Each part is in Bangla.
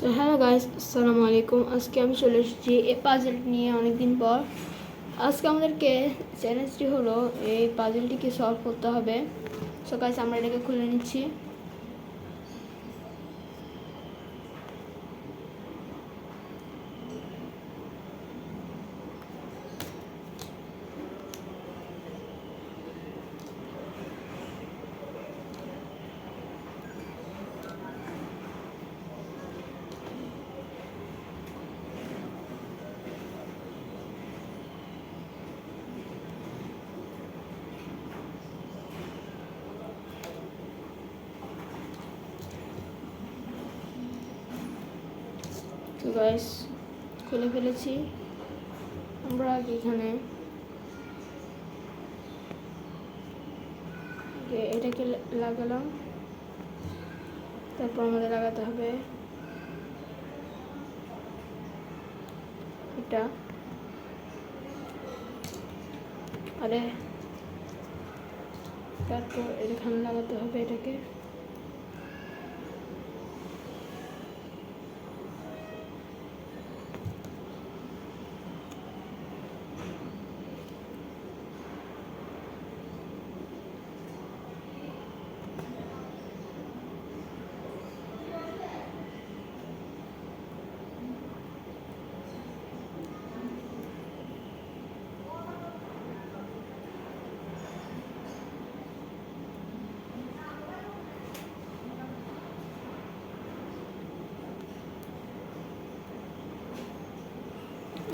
সো হ্যালো গাইস, আসসালামু আলাইকুম। আজকে আমি চলে এসেছি এই পাজেল নিয়ে অনেকদিন পর। আজকে আমাদেরকে চ্যালেঞ্জটি হলো এই পাজেলটিকে সলভ করতে হবে। সো গাইস, আমরা এটাকে খুলে নিচ্ছি। তো গাইস, খুলে ফেলেছি। আমরা এখানে এটাকে লাগালাম, তারপর আমাদের লাগাতে হবে এটা। আরে তারপর এখানে লাগাতে হবে এটাকে।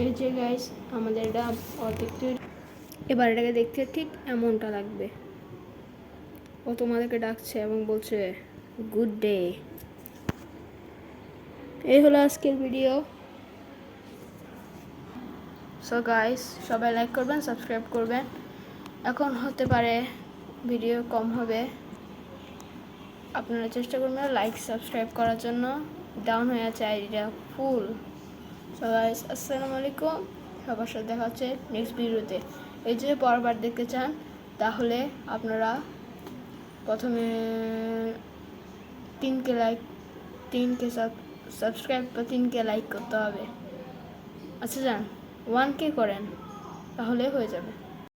এই যে গাইস, আমাদের এটা অর্ধেক তৈরি। এবার এটাকে দেখতে ঠিক এমনটা লাগবে। ও তোমাদেরকে ডাকছে এবং বলছে গুড ডে। এই হলো আজকের ভিডিও। সো গাইস, সবাই লাইক করবেন, সাবস্ক্রাইব করবেন। এখন হতে পারে ভিডিও কম হবে, আপনারা চেষ্টা করবেন লাইক সাবস্ক্রাইব করার জন্য। ডাউন হয়ে আছে আইডিটা ফুল। সো গাইস, আসসালামু আলাইকুম। সবার সাথে দেখা হচ্ছে নেক্সট ভিডিওতে। এই যে পরবার দেখতে চান তাহলে আপনারা প্রথমে 3K সাবস্ক্রাইব বা 3K লাইক করতে হবে। আচ্ছা যান 1K করেন, তাহলে হয়ে যাবে।